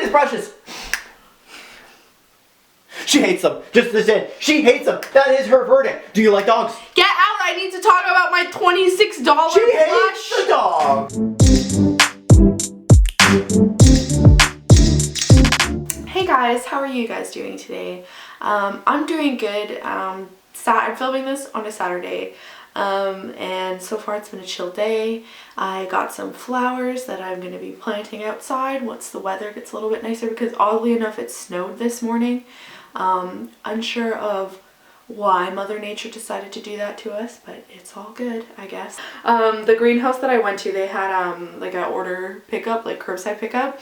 his brushes. She hates them. Just as in, she hates them. That is her verdict. Do you like dogs? Get out! I need to talk about my $26 She plush. hates the dog. Hey guys, how are you guys doing today? I'm doing good. I'm filming this on a Saturday. And so far it's been a chill day. I got some flowers that I'm going to be planting outside once the weather gets a little bit nicer, because oddly enough it snowed this morning. Unsure of why Mother Nature decided to do that to us, but it's all good, I guess. The greenhouse that I went to, they had like an order pickup, like curbside pickup,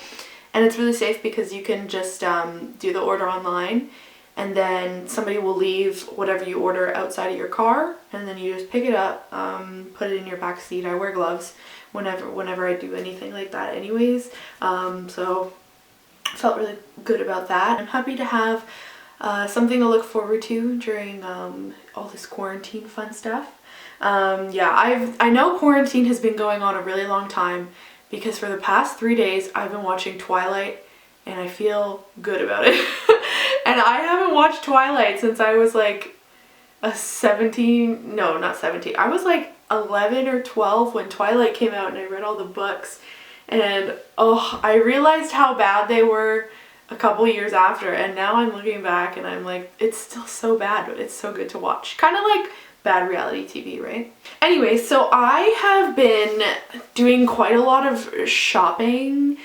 and it's really safe because you can just do the order online, and then somebody will leave whatever you order outside of your car, and then you just pick it up, put it in your back seat. I wear gloves whenever I do anything like that anyways, so felt really good about that. I'm happy to have something to look forward to during all this quarantine fun stuff. Yeah, I know quarantine has been going on a really long time, because for the past 3 days I've been watching Twilight and I feel good about it. And I haven't watched Twilight since I was like I was like 11 or 12 when Twilight came out, and I read all the books, and oh, I realized how bad they were a couple years after, and now I'm looking back and I'm like, it's still so bad, but it's so good to watch. Kind of like bad reality TV, right? Anyway, so I have been doing quite a lot of shopping,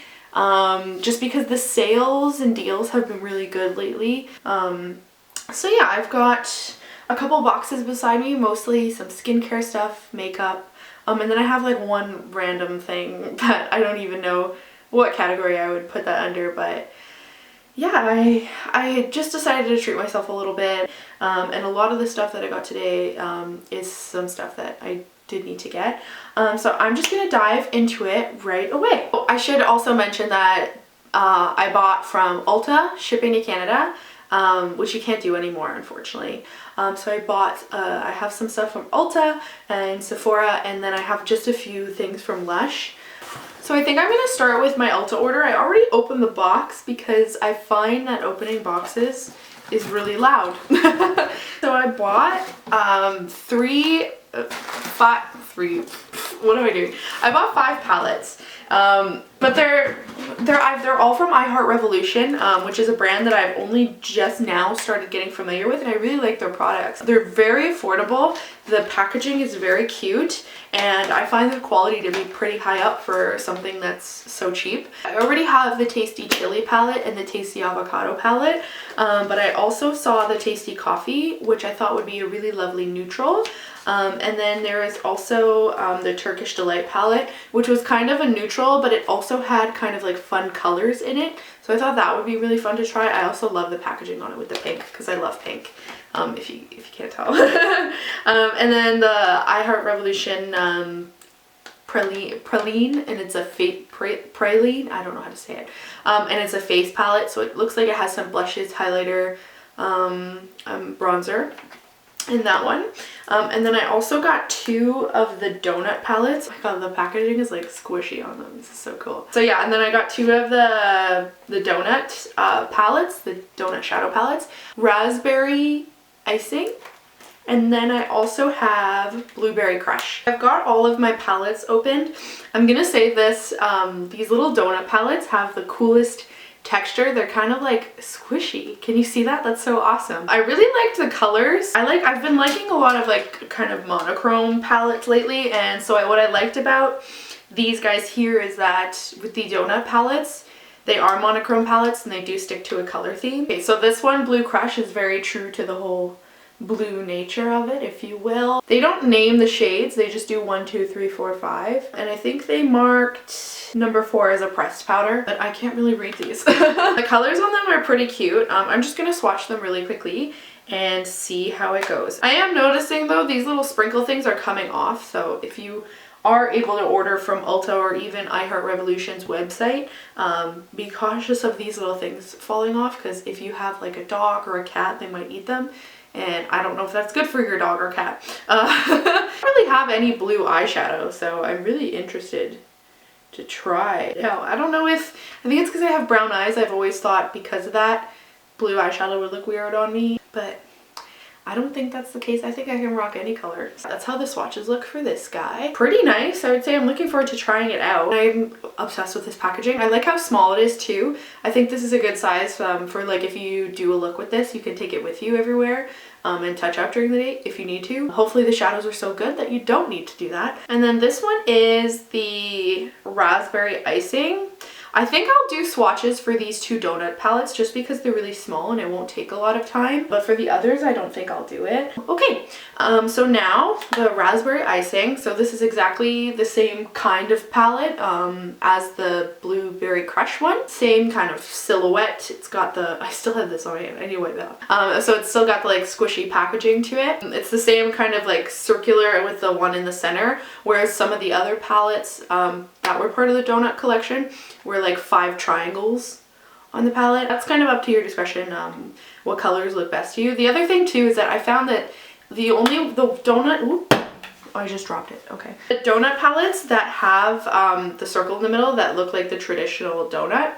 just because the sales and deals have been really good lately. So yeah, I've got a couple boxes beside me, mostly some skincare stuff, makeup, and then I have like one random thing that I don't even know what category I would put that under, but yeah, I just decided to treat myself a little bit, and a lot of the stuff that I got today is some stuff that I did need to get. So I'm just gonna dive into it right away. I should also mention that I bought from Ulta, shipping to Canada, which you can't do anymore, unfortunately. So I have some stuff from Ulta and Sephora, and then I have just a few things from Lush. So I think I'm going to start with my Ulta order. I already opened the box because I find that opening boxes is really loud. So I bought what am I doing? I bought 5 palettes, but they're all from Revolution, which is a brand that I've only just now started getting familiar with, and I really like their products. They're very affordable, the packaging is very cute, and I find the quality to be pretty high up for something that's so cheap. I already have the Tasty Chili palette and the Tasty Avocado palette, but I also saw the Tasty Coffee, which I thought would be a really lovely neutral. And then there is also the Turkish Delight palette, which was kind of a neutral, but it also had kind of like fun colors in it. So I thought that would be really fun to try. I also love the packaging on it with the pink, because I love pink, if you can't tell. And then the Revolution praline, and it's a praline, I don't know how to say it, and it's a face palette, so it looks like it has some blushes, highlighter, bronzer in that one. And then I also got 2 of the donut palettes. Oh my god, the packaging is like squishy on them. This is so cool. So yeah, and then I got 2 of the donut palettes, the donut shadow palettes, raspberry icing, and then I also have Blueberry Crush. I've got all of my palettes opened. I'm gonna say this, these little donut palettes have the coolest texture. They're kind of like squishy. Can you see that? That's so awesome. I really liked the colors. I've been liking a lot of like kind of monochrome palettes lately, and so what I liked about these guys here is that with the donut palettes, they are monochrome palettes and they do stick to a color theme. Okay, so this one, Blue Crush, is very true to the whole blue nature of it, if you will. They don't name the shades, they just do 1, 2, 3, 4, 5, and I think they marked number 4 as a pressed powder, but I can't really read these. The colors on them are pretty cute. I'm just gonna swatch them really quickly and see how it goes. I am noticing though, these little sprinkle things are coming off, so if you are able to order from Ulta or even Revolution's website, be cautious of these little things falling off, because if you have like a dog or a cat, they might eat them. And I don't know if that's good for your dog or cat. I don't really have any blue eyeshadow, so I'm really interested to try. No, I don't know if, I think it's because I have brown eyes. I've always thought because of that, blue eyeshadow would look weird on me, but I don't think that's the case. I think I can rock any color. That's how the swatches look for this guy. Pretty nice, I would say. I'm looking forward to trying it out. I'm obsessed with this packaging. I like how small it is too. I think this is a good size for like if you do a look with this, you can take it with you everywhere and touch out during the day if you need to. Hopefully the shadows are so good that you don't need to do that. And then this one is the raspberry icing. I think I'll do swatches for these two donut palettes just because they're really small and it won't take a lot of time. But for the others, I don't think I'll do it. Okay, so now the raspberry icing. So this is exactly the same kind of palette as the blueberry crush one. Same kind of silhouette. It's got the, I still have this on my hand, I need to wipe that off. So it's still got the like squishy packaging to it. It's the same kind of like circular with the one in the center, whereas some of the other palettes that were part of the donut collection were like 5 triangles on the palette. That's kind of up to your discretion what colors look best to you. The other thing too is that I found that the donut, whoop, I just dropped it, okay. The donut palettes that have the circle in the middle that look like the traditional donut,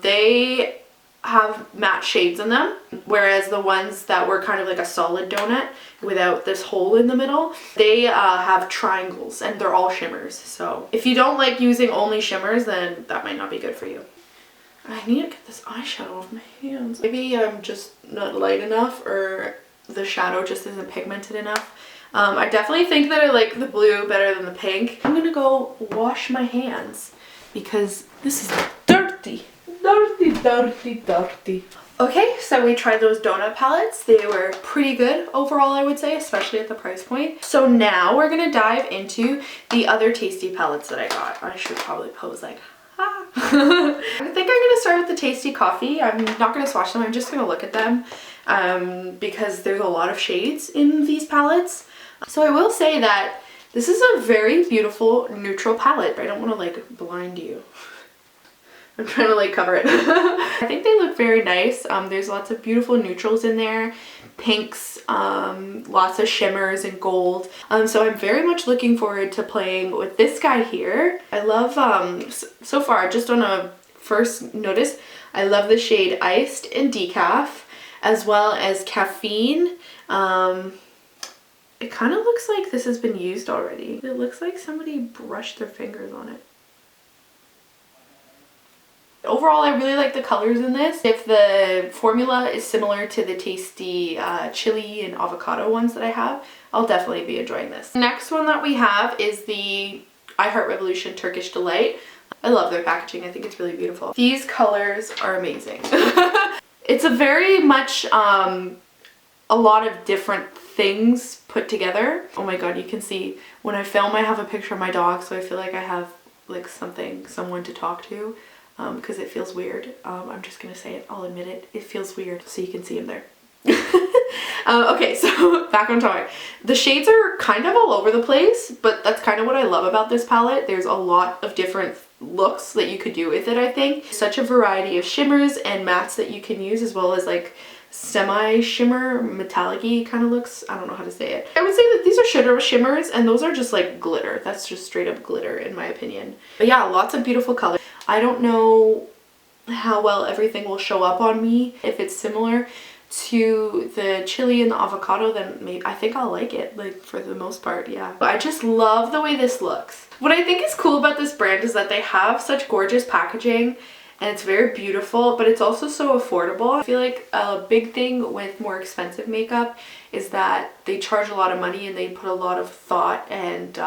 they have matte shades in them, whereas the ones that were kind of like a solid donut without this hole in the middle, they have triangles and they're all shimmers. So if you don't like using only shimmers, then that might not be good for you. I need to get this eyeshadow off my hands. Maybe I'm just not light enough or the shadow just isn't pigmented enough. I definitely think that I like the blue better than the pink. I'm gonna go wash my hands because this is dirty. Dirty. Okay, so we tried those donut palettes. They were pretty good overall, I would say, especially at the price point. So now we're gonna dive into the other tasty palettes that I got. I should probably pose like, ha. I think I'm gonna start with the tasty coffee. I'm not gonna swatch them, I'm just gonna look at them because there's a lot of shades in these palettes. So I will say that this is a very beautiful neutral palette, but I don't wanna like blind you. I'm trying to like cover it. I think they look very nice. There's lots of beautiful neutrals in there, pinks, lots of shimmers and gold. So I'm very much looking forward to playing with this guy here. I love, so far, just on a first notice, I love the shade Iced and Decaf, as well as Caffeine. It kind of looks like this has been used already. It looks like somebody brushed their fingers on it. Overall, I really like the colors in this. If the formula is similar to the tasty chili and avocado ones that I have, I'll definitely be enjoying this. Next one that we have is the I Heart Revolution Turkish Delight. I love their packaging. I think it's really beautiful. These colors are amazing. It's a very much a lot of different things put together. Oh my god, you can see when I film I have a picture of my dog, so I feel like I have like someone to talk to. Because it feels weird. I'm just gonna say it, I'll admit it. It feels weird, so you can see him there. Okay, so back on topic. The shades are kind of all over the place, but that's kind of what I love about this palette. There's a lot of different looks that you could do with it, I think. Such a variety of shimmers and mattes that you can use, as well as like semi-shimmer, metallic-y kind of looks. I don't know how to say it. I would say that these are shimmers, and those are just like glitter. That's just straight up glitter in my opinion. But yeah, lots of beautiful colors. I don't know how well everything will show up on me. If it's similar to the chili and the avocado, then maybe I think I'll like it, like for the most part, yeah. But I just love the way this looks. What I think is cool about this brand is that they have such gorgeous packaging and it's very beautiful, but it's also so affordable. I feel like a big thing with more expensive makeup is that they charge a lot of money and they put a lot of thought and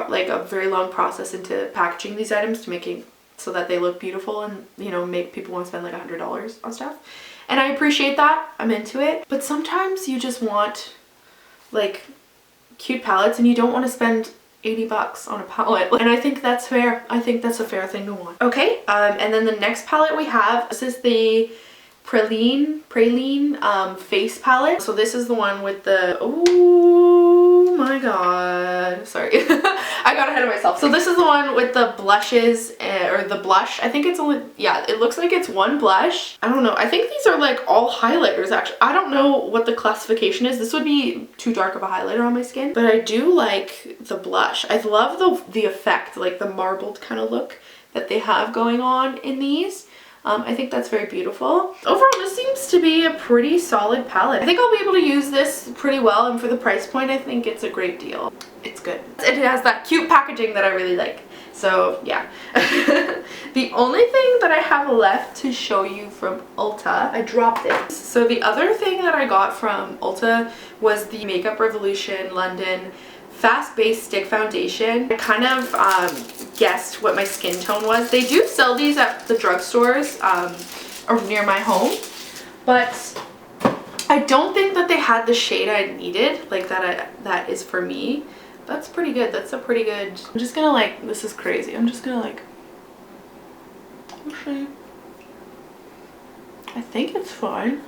like a very long process into packaging these items to making so that they look beautiful and, you know, make people want to spend like $100 on stuff. And I appreciate that. I'm into it. But sometimes you just want like cute palettes and you don't want to spend 80 bucks on a palette. And I think that's fair. I think that's a fair thing to want. Okay, and then the next palette we have, this is the Praline face palette. So this is the one with the, oh my god, sorry. I got ahead of myself. So this is the one with the blushes or or the blush. I think it's only, yeah, it looks like it's one blush. I don't know. I think these are like all highlighters actually. I don't know what the classification is. This would be too dark of a highlighter on my skin, but I do like the blush. I love the effect, like the marbled kind of look that they have going on in these. I think that's very beautiful. Overall, this seems to be a pretty solid palette. I think I'll be able to use this pretty well, and for the price point, I think it's a great deal. It's good. It has that cute packaging that I really like. So yeah. The only thing that I have left to show you from Ulta, I dropped it. So the other thing that I got from Ulta was the Makeup Revolution London Fast Base Stick Foundation. I kind of guessed what my skin tone was. They do sell these at the drugstores or near my home, but I don't think that they had the shade I needed, like that is for me. That's pretty good. That's a pretty good. I'm just gonna like, this is crazy. I'm just gonna like, actually, I think it's fine.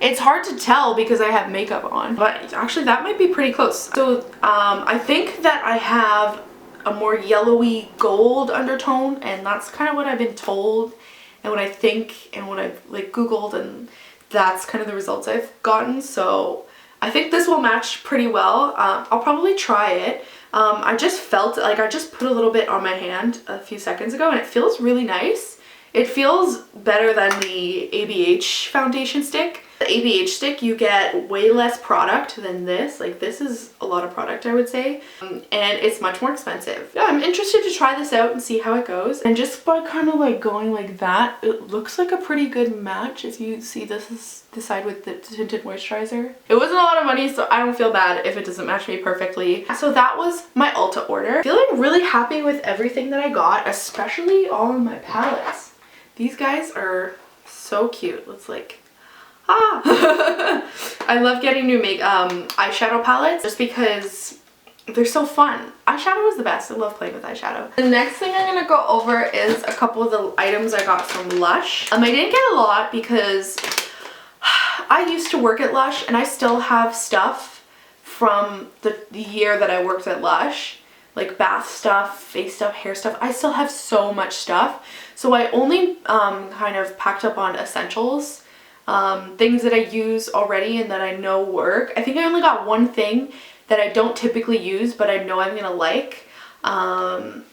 It's hard to tell because I have makeup on, but actually that might be pretty close. So I think that I have a more yellowy gold undertone, and that's kind of what I've been told and what I think and what I've like Googled, and that's kind of the results I've gotten. So I think this will match pretty well. I'll probably try it. I just felt like I just put a little bit on my hand a few seconds ago, and it feels really nice. It feels better than the ABH foundation stick. The ABH stick, you get way less product than this. Like, this is a lot of product, I would say, and it's much more expensive. Yeah, I'm interested to try this out and see how it goes. And just by kind of like going like that, it looks like a pretty good match. If you see, this is the side with the tinted moisturizer. It wasn't a lot of money, so I don't feel bad if it doesn't match me perfectly. So that was my Ulta order. Feeling really happy with everything that I got, especially all of my palettes. These guys are so cute. Let's like, I love getting new eyeshadow palettes just because they're so fun. Eyeshadow is the best. I love playing with eyeshadow. The next thing I'm gonna go over is a couple of the items I got from Lush. I didn't get a lot because I used to work at Lush, and I still have stuff from the year that I worked at Lush. Like bath stuff, face stuff, hair stuff. I still have so much stuff. So I only kind of packed up on essentials. Things that I use already and that I know work. I think I only got one thing that I don't typically use, but I know I'm gonna like. And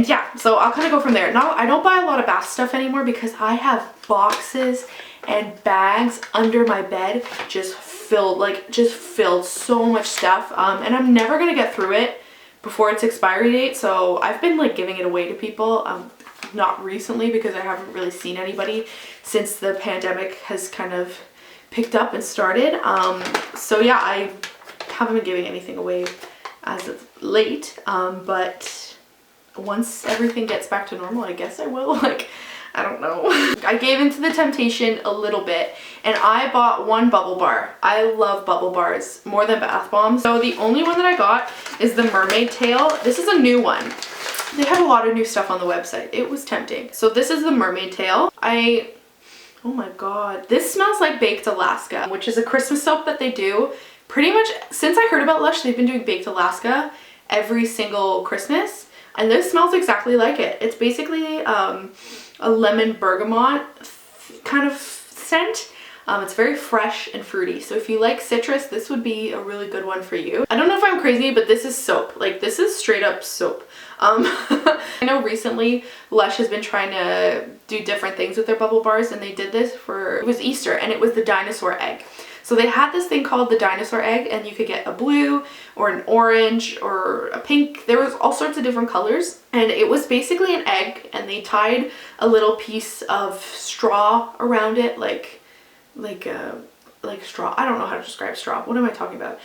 yeah, so I'll kind of go from there. Now, I don't buy a lot of bath stuff anymore because I have boxes and bags under my bed just filled so much stuff. And I'm never gonna get through it before its expiry date. So I've been like giving it away to people. Not recently because I haven't really seen anybody since the pandemic has kind of picked up and started. So yeah, I haven't been giving anything away as of late, but once everything gets back to normal, I guess I will. Like, I don't know. I gave into the temptation a little bit, and I bought one bubble bar. I love bubble bars more than bath bombs. So the only one that I got is the mermaid tail. This is a new one. They had a lot of new stuff on the website. It was tempting. So this is the mermaid tail. Oh my god. This smells like Baked Alaska, which is a Christmas soap that they do. Pretty much since I heard about Lush, they've been doing Baked Alaska every single Christmas. And this smells exactly like it. It's basically a lemon bergamot kind of scent. It's very fresh and fruity. So if you like citrus, this would be a really good one for you. I don't know if I'm crazy, but this is soap. Like, this is straight up soap. I know recently Lush has been trying to do different things with their bubble bars, and they did this it was Easter, and it was the dinosaur egg. So they had this thing called the dinosaur egg, and you could get a blue or an orange or a pink. There was all sorts of different colors, and it was basically an egg, and they tied a little piece of straw around it, like straw. I don't know how to describe straw. What am I talking about?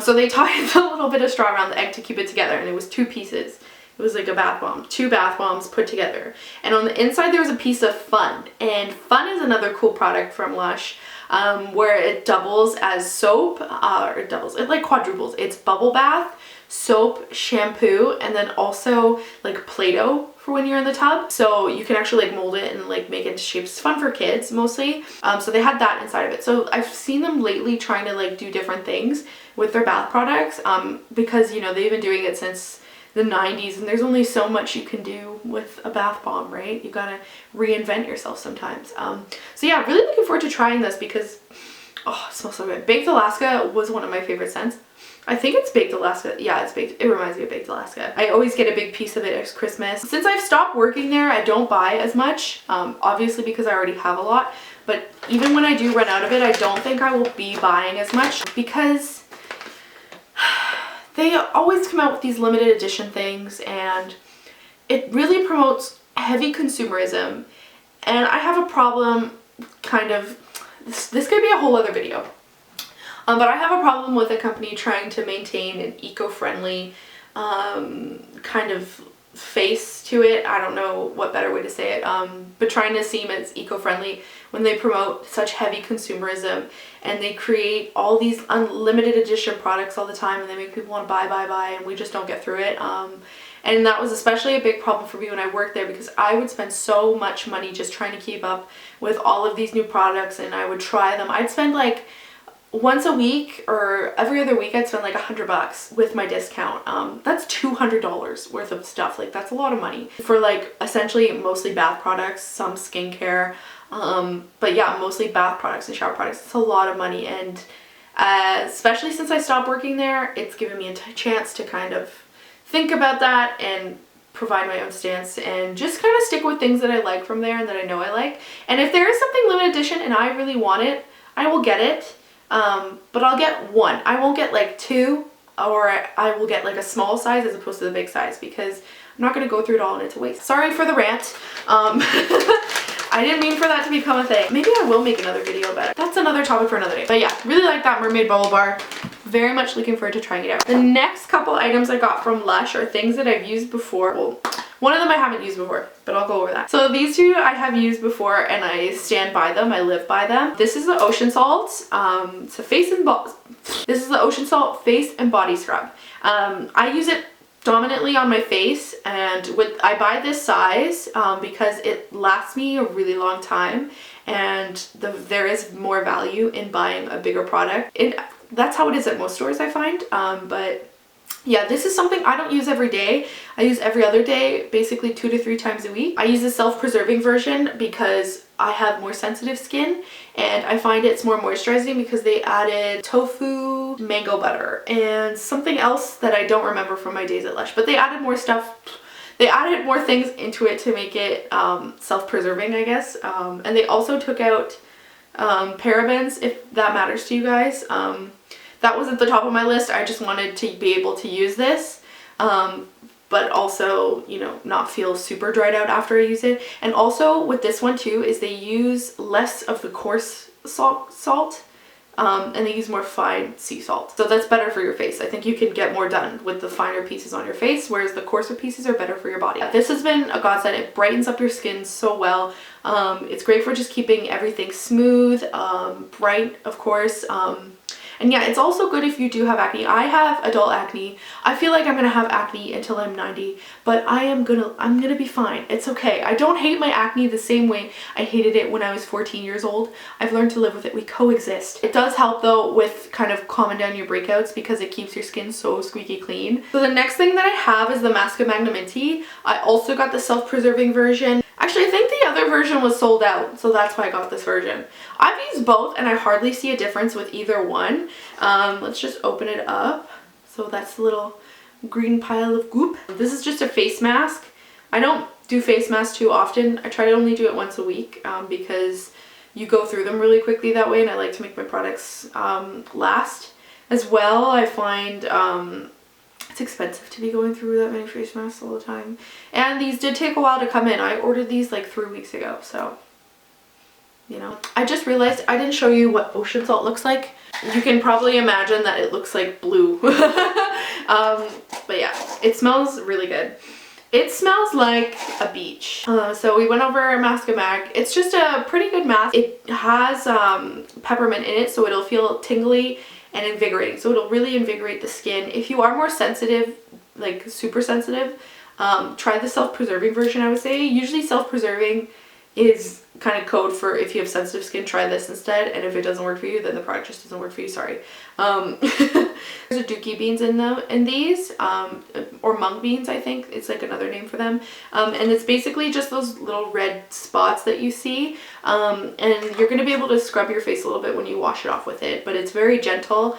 So they tied a little bit of straw around the egg to keep it together, and it was two pieces. It was like a bath bomb, two bath bombs put together. And on the inside there was a piece of Fun. And Fun is another cool product from Lush, where it doubles as soap, it like quadruples. It's bubble bath, soap, shampoo, and then also like Play-Doh for when you're in the tub. So you can actually like mold it and like make it into shapes. It's fun for kids mostly. So they had that inside of it. So I've seen them lately trying to like do different things with their bath products, because, you know, they've been doing it since the 90s, and there's only so much you can do with a bath bomb, right? You gotta reinvent yourself sometimes. So yeah, really looking forward to trying this because, oh, it smells so good. Baked Alaska was one of my favorite scents. I think it's Baked Alaska. Yeah, it's baked. It reminds me of Baked Alaska. I always get a big piece of it as Christmas. Since I've stopped working there, I don't buy as much, obviously because I already have a lot. But even when I do run out of it, I don't think I will be buying as much because they always come out with these limited edition things and it really promotes heavy consumerism. And I have a problem kind of, this could be a whole other video. But I have a problem with a company trying to maintain an eco-friendly kind of face to it. I don't know what better way to say it, but trying to seem as eco-friendly when they promote such heavy consumerism and they create all these unlimited edition products all the time and they make people want to buy and we just don't get through it. And that was especially a big problem for me when I worked there because I would spend so much money just trying to keep up with all of these new products and I would try them. I'd spend like once a week or every other week I'd spend like $100 with my discount. That's $200 worth of stuff. Like that's a lot of money for like essentially mostly bath products, some skincare, but yeah, mostly bath products and shower products. It's a lot of money and especially since I stopped working there, it's given me a chance to kind of think about that and provide my own stance and just kind of stick with things that I like from there and that I know I like. And if there is something limited edition and I really want it, I will get it. But I'll get one. I won't get like two, or I will get like a small size as opposed to the big size because I'm not going to go through it all and it's a waste. Sorry for the rant. I didn't mean for that to become a thing. Maybe I will make another video about it. That's another topic for another day. But yeah, really like that mermaid bubble bar. Very much looking forward to trying it out. The next couple items I got from Lush are things that I've used before. Well, one of them I haven't used before, but I'll go over that. So these two I have used before and I stand by them. I live by them. This is the Ocean Salt. It's a this is the Ocean Salt face and body scrub. I use it dominantly on my face and I buy this size because it lasts me a really long time and there is more value in buying a bigger product. That's how it is at most stores I find, but yeah, this is something I don't use every day. I use every other day, basically 2 to 3 times a week. I use the self-preserving version because I have more sensitive skin and I find it's more moisturizing because they added tofu, mango butter, and something else that I don't remember from my days at Lush, but they added more stuff. They added more things into it to make it self-preserving, I guess. And they also took out parabens, if that matters to you guys. That wasn't the top of my list. I just wanted to be able to use this, but also, you know, not feel super dried out after I use it. And also with this one too is they use less of the coarse salt and they use more fine sea salt. So that's better for your face. I think you can get more done with the finer pieces on your face, whereas the coarser pieces are better for your body. This has been a godsend. It brightens up your skin so well. It's great for just keeping everything smooth, bright, of course. And yeah, it's also good if you do have acne. I have adult acne. I feel like I'm gonna have acne until I'm 90, but I'm gonna be fine. It's okay. I don't hate my acne the same way I hated it when I was 14 years old. I've learned to live with it. We coexist. It does help though with kind of calming down your breakouts because it keeps your skin so squeaky clean. So the next thing that I have is the Mask of Magnanimity. I also got the self-preserving version. Actually, I think the other version was sold out, so that's why I got this version. I've used both and I hardly see a difference with either one. Let's just open it up. So that's the little green pile of goop. This is just a face mask. I don't do face masks too often. I try to only do it once a week because you go through them really quickly that way and I like to make my products last. As well, I find it's expensive to be going through that many face masks all the time. And these did take a while to come in. I ordered these like 3 weeks ago, so, you know. I just realized I didn't show you what Ocean Salt looks like. You can probably imagine that it looks like blue. But yeah, it smells really good. It smells like a beach. So we went over Mask of Mag. It's just a pretty good mask. It has peppermint in it, so it'll feel tingly and invigorating. So it'll really invigorate the skin. If you are more sensitive, like super sensitive, try the self-preserving version, I would say. Usually self-preserving is kind of code for if you have sensitive skin, try this instead. And if it doesn't work for you, then the product just doesn't work for you, sorry. There's aduki beans in these, or mung beans, I think it's like another name for them. And it's basically just those little red spots that you see. And you're going to be able to scrub your face a little bit when you wash it off with it, but it's very gentle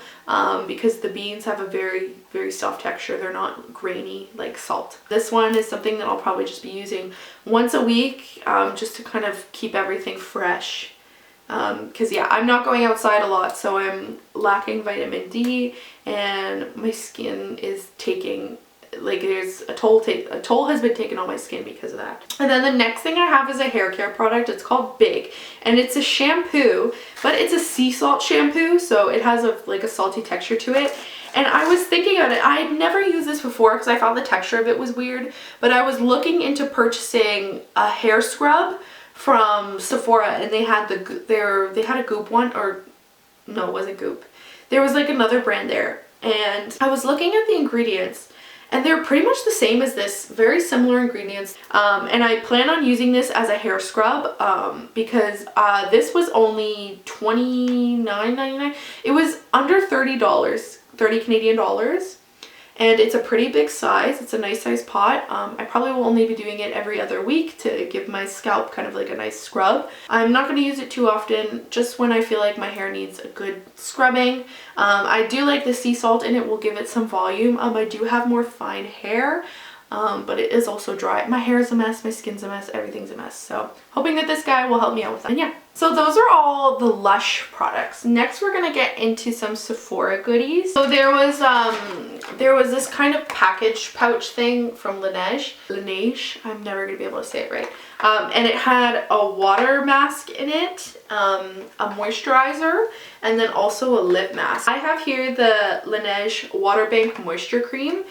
because the beans have a very, very soft texture. They're not grainy like salt. This one is something that I'll probably just be using once a week, just to kind of keep everything fresh. Because yeah, I'm not going outside a lot, so I'm lacking vitamin D, and my skin is taking, like, there's a toll has been taken on my skin because of that. And then the next thing I have is a hair care product. It's called Big, and it's a shampoo, but it's a sea salt shampoo, so it has like a salty texture to it. And I was thinking about it, I'd never used this before because I thought the texture of it was weird, but I was looking into purchasing a hair scrub from Sephora, and they had they had a Goop one, or no, it wasn't Goop. There was like another brand there, and I was looking at the ingredients, and they're pretty much the same as this, very similar ingredients. And I plan on using this as a hair scrub because this was only $29.99. It was under $30, 30 Canadian dollars. And it's a pretty big size. It's a nice size pot. I probably will only be doing it every other week to give my scalp kind of like a nice scrub. I'm not going to use it too often, just when I feel like my hair needs a good scrubbing. I do like the sea salt, and it will give it some volume. I do have more fine hair, but it is also dry. My hair is a mess, my skin's a mess, everything's a mess. So hoping that this guy will help me out with that. And yeah, so those are all the Lush products. Next, we're gonna get into some Sephora goodies. So there was this kind of package pouch thing from Laneige. I'm never gonna be able to say it right. And it had a water mask in it, a moisturizer, and then also a lip mask. I have here the Laneige Water Bank Moisture Cream.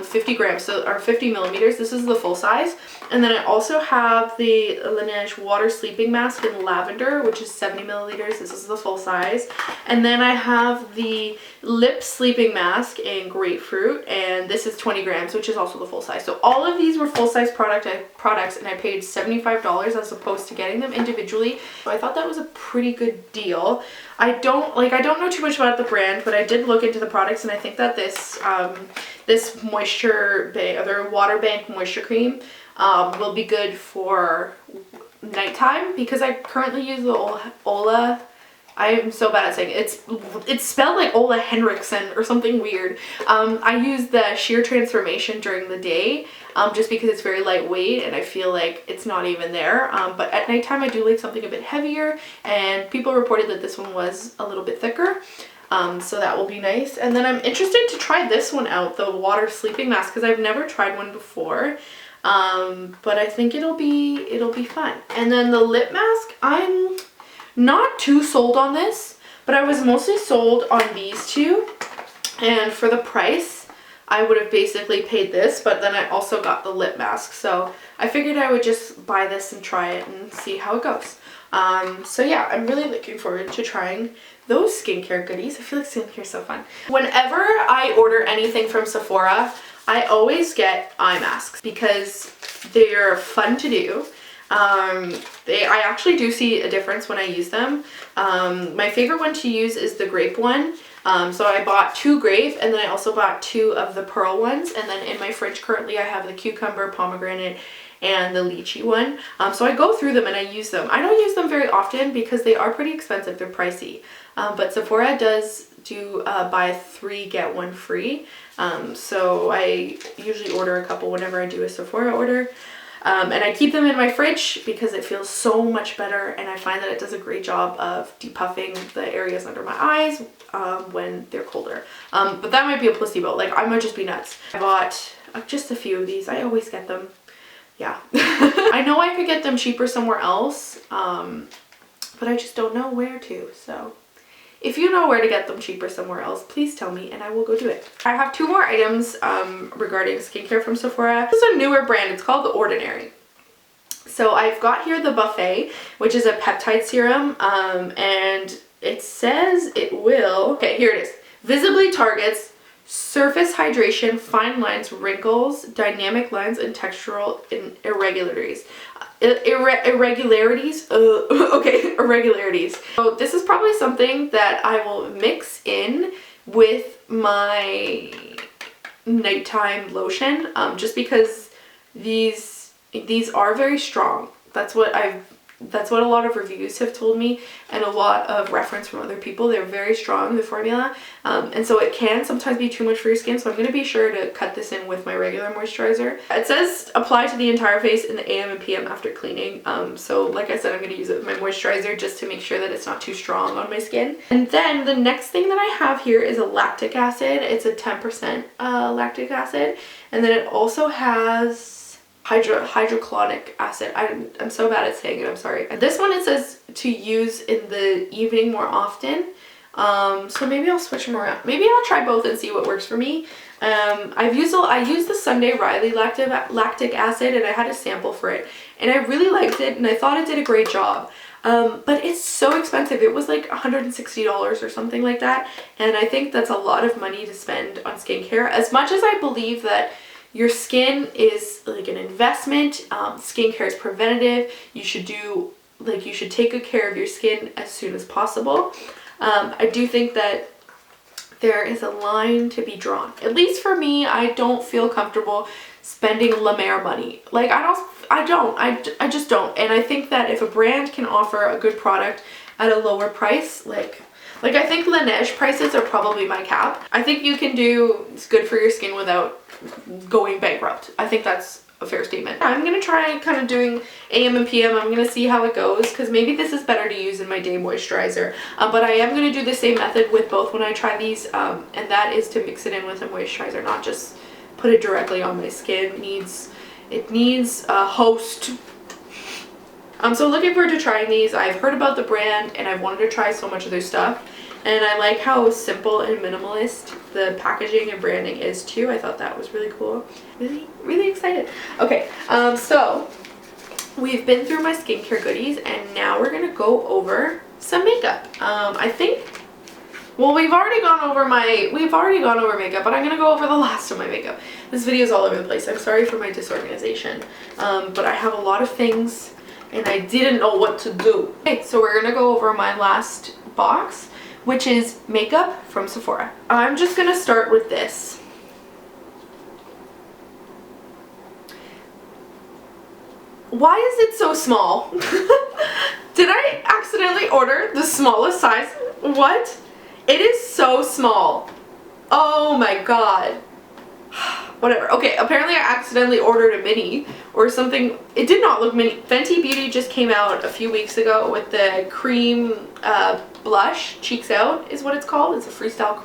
50 grams, so, or 50 millimeters. This is the full size. And then I also have the Laneige Water Sleeping Mask in lavender, which is 70 milliliters. This is the full size. And then I have the Lip Sleeping Mask in grapefruit, and this is 20 grams, which is also the full size. So all of these were full size products, and I paid $75 as opposed to getting them individually. So I thought that was a pretty good deal. I don't know too much about the brand, but I did look into the products, and I think that this this other water bank moisture cream will be good for nighttime, because I currently use the Ola. I am so bad at saying it. It's spelled like Ola Henriksen or something weird. I use the Sheer Transformation during the day, just because it's very lightweight and I feel like it's not even there. But at nighttime I do like something a bit heavier, and people reported that this one was a little bit thicker. So that will be nice. And then I'm interested to try this one out, the water sleeping mask, because I've never tried one before. But I think it'll be fun. And then the lip mask, I'm not too sold on this, but I was mostly sold on these two, and for the price I would have basically paid this, but then I also got the lip mask, so I figured I would just buy this and try it and see how it goes. So yeah, I'm really looking forward to trying those skincare goodies. I feel like skincare is so fun. Whenever I order anything from Sephora, I always get eye masks because they're fun to do. I actually do see a difference when I use them. My favorite one to use is the grape one. So I bought 2 grape, and then I also bought 2 of the pearl ones, and then in my fridge currently I have the cucumber, pomegranate, and the lychee one. So I go through them and I use them. I don't use them very often because they are pretty expensive. They're pricey. But Sephora does do buy 3 get 1 free. So I usually order a couple whenever I do a Sephora order. And I keep them in my fridge because it feels so much better, and I find that it does a great job of depuffing the areas under my eyes when they're colder. But that might be a placebo. Like, I might just be nuts. I bought just a few of these. I always get them. Yeah. I know I could get them cheaper somewhere else, but I just don't know where to. So if you know where to get them cheaper somewhere else, please tell me and I will go do it. I have 2 more items regarding skincare from Sephora. This is a newer brand. It's called The Ordinary. So I've got here the Buffet, which is a peptide serum, and it says it will, okay, here it is. Visibly targets surface hydration, fine lines, wrinkles, dynamic lines, and textural irregularities. Irregularities. So this is probably something that I will mix in with my nighttime lotion, just because these are very strong. That's what a lot of reviews have told me, and a lot of reference from other people. They're very strong, the formula, and so it can sometimes be too much for your skin, so I'm going to be sure to cut this in with my regular moisturizer. It says apply to the entire face in the AM and PM after cleaning, so like I said, I'm going to use it with my moisturizer just to make sure that it's not too strong on my skin. And then the next thing that I have here is a lactic acid. It's a 10% lactic acid, and then it also has hydrochloric acid. I'm so bad at saying it, I'm sorry. This one, it says to use in the evening more often. So maybe I'll switch them around. Maybe I'll try both and see what works for me. I used the Sunday Riley lactic acid, and I had a sample for it, and I really liked it, and I thought it did a great job. But it's so expensive. It was like $160 or something like that, and I think that's a lot of money to spend on skincare. As much as I believe that your skin is like an investment, skincare is preventative, you should take good care of your skin as soon as possible. I do think that there is a line to be drawn. At least for me, I don't feel comfortable spending La Mer money. Like I just don't. And I think that if a brand can offer a good product at a lower price, like I think Laneige prices are probably my cap. I think you can do good for your skin without going bankrupt. I think that's a fair statement. I'm gonna try kind of doing AM and PM. I'm gonna see how it goes, because maybe this is better to use in my day moisturizer. But I am gonna do the same method with both when I try these, and that is to mix it in with a moisturizer, not just put it directly on my skin. It needs a host. I'm so looking forward to trying these. I've heard about the brand and I've wanted to try so much of their stuff, and I like how simple and minimalist the packaging and branding is too. I thought that was really cool. Really excited. Okay, so we've been through my skincare goodies, and now we're gonna go over some makeup. I think, well, we've already gone over makeup, but I'm gonna go over the last of my makeup. This video is all over the place. I'm sorry for my disorganization, but I have a lot of things and I didn't know what to do. Okay, so we're gonna go over my last box, which is makeup from Sephora. I'm just gonna start with this. Why is it so small? Did I accidentally order the smallest size? What? It is so small. Oh my god. Whatever. Okay, apparently I accidentally ordered a mini or something. It did not look mini. Fenty Beauty just came out a few weeks ago with the cream blush. Cheeks Out is what it's called. It's a freestyle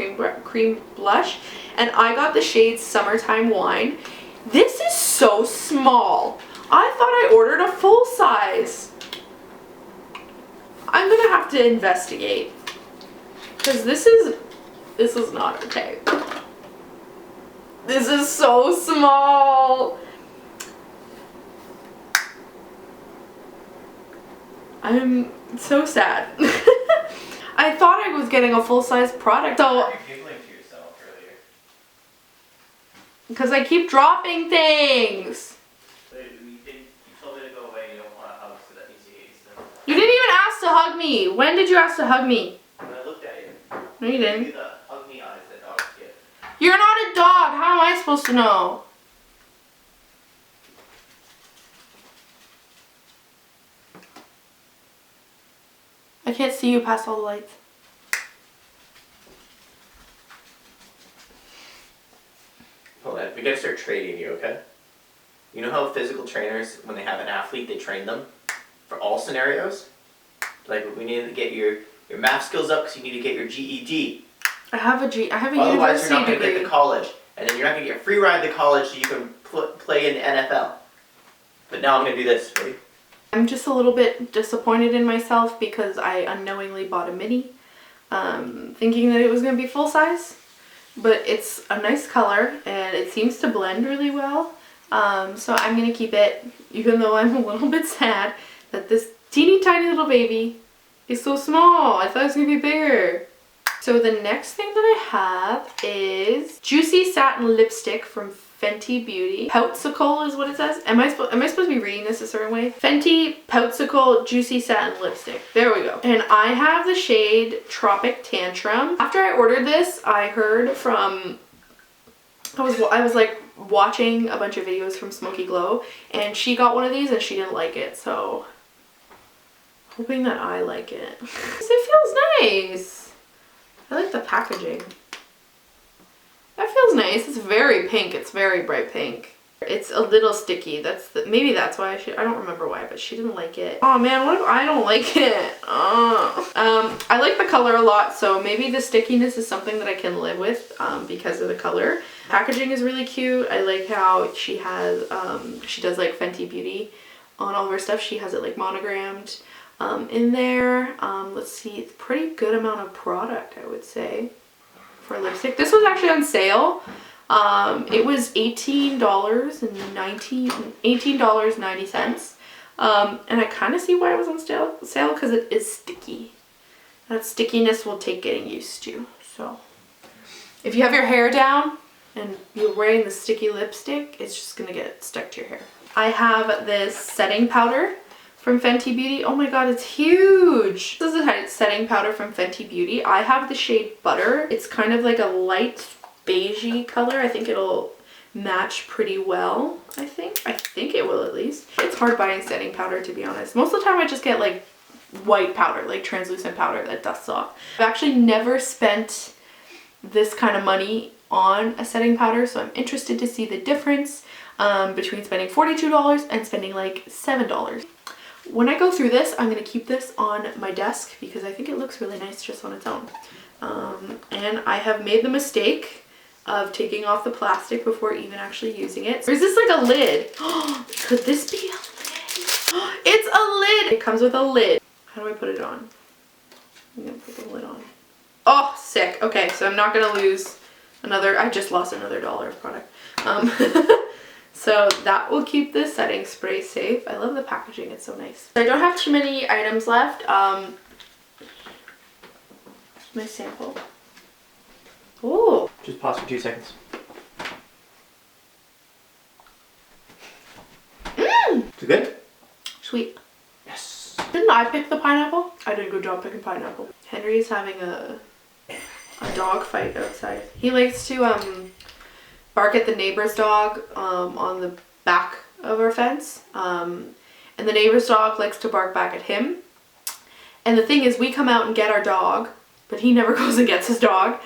cream blush. And I got the shade Summertime Wine. This is so small. I thought I ordered a full size. I'm gonna have to investigate, because this is not okay. This is so small. I'm so sad. I thought I was getting a full-size product. So, You're giggling to yourself earlier. because I keep dropping things. You told me to go away. You don't want a hug, so that means you hate stuff. You didn't even ask to hug me. When did you ask to hug me? When I looked at you. No, you didn't. You the hug me eyes that dogs get. You're not a dog. How am I supposed to know? I can't see you past all the lights. Hold on, we gotta start trading you, okay? You know how physical trainers, when they have an athlete, they train them for all scenarios? Like, we need to get your math skills up because you need to get your GED. I have a Otherwise, university you're not going to degree. get to college. And then you're not going to get a free ride to college so you can play in the NFL. But now I'm going to do this. Ready? I'm just a little bit disappointed in myself because I unknowingly bought a mini, thinking that it was going to be full size. But it's a nice color and it seems to blend really well. So I'm going to keep it, even though I'm a little bit sad that this teeny tiny little baby is so small. I thought it was going to be bigger. So the next thing that I have is Juicy Satin Lipstick from Fenty Beauty. Poutsicle is what it says. Am I supposed to be reading this a certain way? Fenty Poutsicle Juicy Satin Lipstick. There we go. And I have the shade Tropic Tantrum. After I ordered this, I heard from, I was like watching a bunch of videos from Smoky Glow, and she got one of these and she didn't like it, so hoping that I like it. It feels nice. I like the packaging. That feels nice. It's very pink. It's very bright pink. It's a little sticky. Maybe that's why I don't remember why, but she didn't like it. Oh man, what if I don't like it? I like the color a lot, so maybe the stickiness is something that I can live with because of the color. Packaging is really cute. I like how she has, she does like Fenty Beauty on all of her stuff. She has it like monogrammed in there. Let's see, pretty good amount of product, I would say, for lipstick. This was actually on sale. It was $18.90. And I kind of see why it was on sale because it is sticky. That stickiness will take getting used to. So if you have your hair down and you're wearing the sticky lipstick, it's just gonna get stuck to your hair. I have this setting powder from Fenty Beauty. Oh my god, it's huge! This is a setting powder from Fenty Beauty. I have the shade Butter. It's kind of like a light beigey color. I think it'll match pretty well. I think it will, at least. It's hard buying setting powder, to be honest. Most of the time I just get like white powder, like translucent powder that dusts off. I've actually never spent this kind of money on a setting powder, so I'm interested to see the difference between spending $42 and spending like $7. When I go through this, I'm going to keep this on my desk because I think it looks really nice just on its own. And I have made the mistake of taking off the plastic before even actually using it. Or is this like a lid? Could this be a lid? It's a lid! It comes with a lid. How do I put it on? I'm going to put the lid on. Oh, sick. Okay, so I'm not going to lose another, I just lost another $1 of product. So that will keep this setting spray safe. I love the packaging, it's so nice. I don't have too many items left. My sample. Oh. Just pause for 2 seconds. Mmm! Is it good? Sweet. Yes. Didn't I pick the pineapple? I did a good job picking pineapple. Henry's having a dog fight outside. He likes to bark at the neighbor's dog on the back of our fence, and the neighbor's dog likes to bark back at him. And the thing is, we come out and get our dog, but he never goes and gets his dog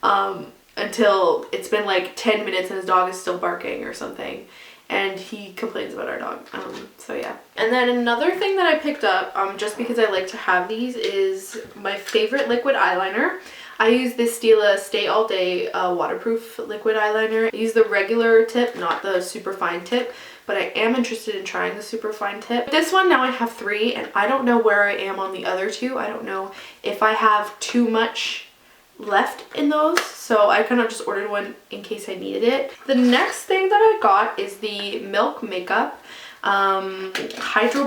until it's been like 10 minutes and his dog is still barking or something, and he complains about our dog. So yeah. And then another thing that I picked up just because I like to have these is my favorite liquid eyeliner. I use this Stila Stay All Day waterproof liquid eyeliner. I use the regular tip, not the super fine tip, but I am interested in trying the super fine tip. This one, now I have 3, and I don't know where I am on the other 2. I don't know if I have too much left in those, so I kind of just ordered one in case I needed it. The next thing that I got is the Milk Makeup Hydro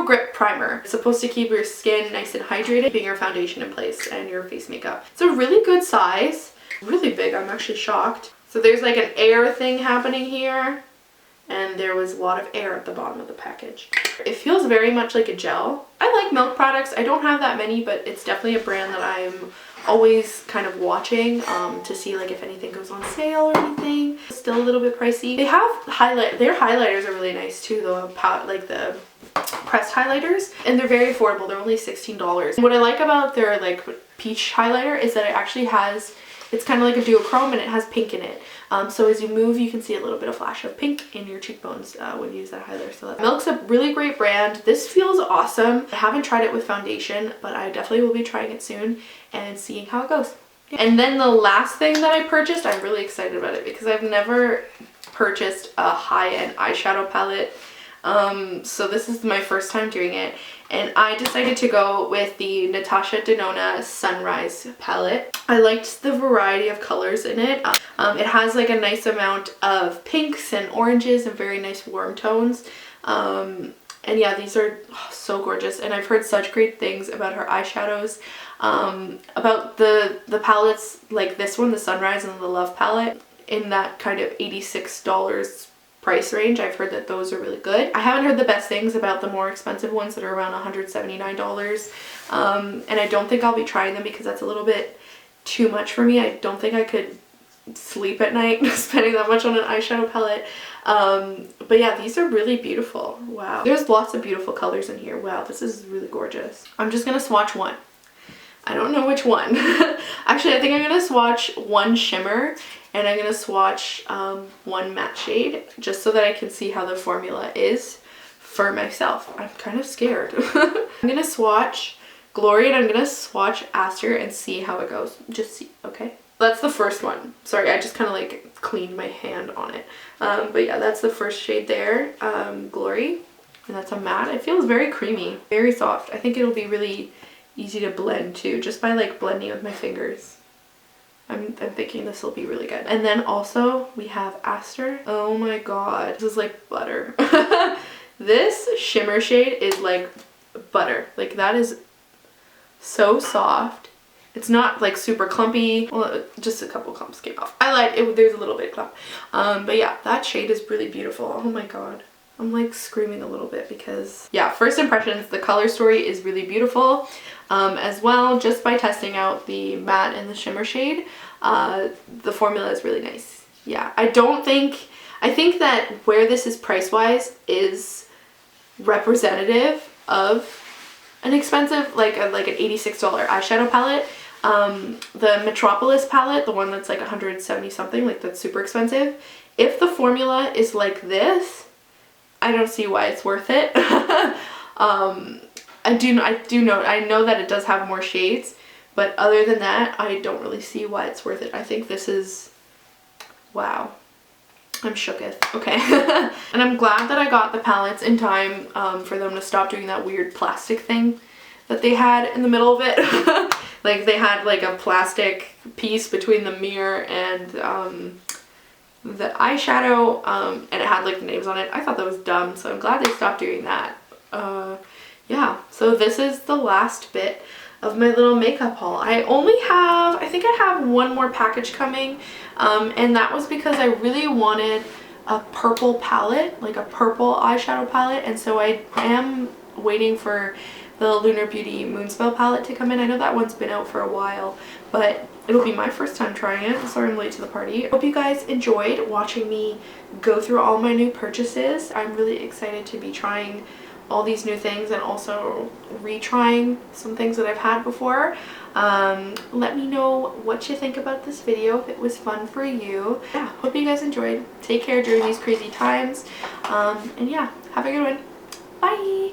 Grip Primer. It's supposed to keep your skin nice and hydrated, keeping your foundation in place and your face makeup. It's a really good size, really big. I'm actually shocked. So there's like an air thing happening here, and there was a lot of air at the bottom of the package. It feels very much like a gel. I like Milk products. I don't have that many, but it's definitely a brand that I'm always kind of watching to see like if anything goes on sale or anything. It's still a little bit pricey. They have their highlighters are really nice too, though, like the pressed highlighters, and they're very affordable. They're only $16. What I like about their like peach highlighter is that it actually has, it's kind of like a duochrome, and it has pink in it. So as you move, you can see a little bit of flash of pink in your cheekbones when you use that highlighter. So Milk's a really great brand. This feels awesome. I haven't tried it with foundation, but I definitely will be trying it soon and seeing how it goes. And then the last thing that I purchased, I'm really excited about it because I've never purchased a high-end eyeshadow palette. So this is my first time doing it, and I decided to go with the Natasha Denona Sunrise palette. I liked the variety of colors in it. It has like a nice amount of pinks and oranges and very nice warm tones. And yeah, these are so gorgeous, and I've heard such great things about her eyeshadows. About the palettes like this one, the Sunrise and the Love palette. in that kind of $86 price range. I've heard that those are really good. I haven't heard the best things about the more expensive ones that are around $179. And I don't think I'll be trying them because that's a little bit too much for me. I don't think I could sleep at night spending that much on an eyeshadow palette. But yeah, these are really beautiful. Wow. There's lots of beautiful colors in here. Wow, this is really gorgeous. I'm just gonna swatch one. I don't know which one. Actually, I think I'm gonna swatch one shimmer and I'm gonna swatch one matte shade just so that I can see how the formula is for myself. I'm kind of scared. I'm gonna swatch Glory and I'm gonna swatch Aster and see how it goes. Just see, okay? That's the first one. Sorry, I just kind of like cleaned my hand on it. But yeah, that's the first shade there, Glory. And that's a matte. It feels very creamy, very soft. I think it'll be really easy to blend too, just by like blending with my fingers. I'm thinking this will be really good. And then also we have Aster. Oh my god, this is like butter. This shimmer shade is like butter. Like that is so soft. It's not like super clumpy. Well, just a couple clumps came off. I like it. There's a little bit of clump. But yeah, that shade is really beautiful. Oh my god. I'm like screaming a little bit because yeah, first impressions, the color story is really beautiful. As well, just by testing out the matte and the shimmer shade, the formula is really nice. Yeah, I think that where this is price-wise is representative of an expensive, like an $86 eyeshadow palette. The Metropolis palette, the one that's like 170 something, like that's super expensive. If the formula is like this, I don't see why it's worth it. I know that it does have more shades, but other than that, I don't really see why it's worth it. I think this is, wow. I'm shooketh. Okay. And I'm glad that I got the palettes in time for them to stop doing that weird plastic thing that they had in the middle of it. Like they had like a plastic piece between the mirror and the eyeshadow, and it had like the names on it. I thought that was dumb, so I'm glad they stopped doing that. Yeah, so this is the last bit of my little makeup haul. I think I have one more package coming, and that was because I really wanted a purple palette, like a purple eyeshadow palette, and so I am waiting for the Lunar Beauty Moonspell palette to come in. I know that one's been out for a while, but it'll be my first time trying it. Sorry I'm late to the party. Hope you guys enjoyed watching me go through all my new purchases. I'm really excited to be trying all these new things and also retrying some things that I've had before. Let me know what you think about this video, if it was fun for you. Yeah, hope you guys enjoyed. Take care during these crazy times. And yeah, have a good one. Bye!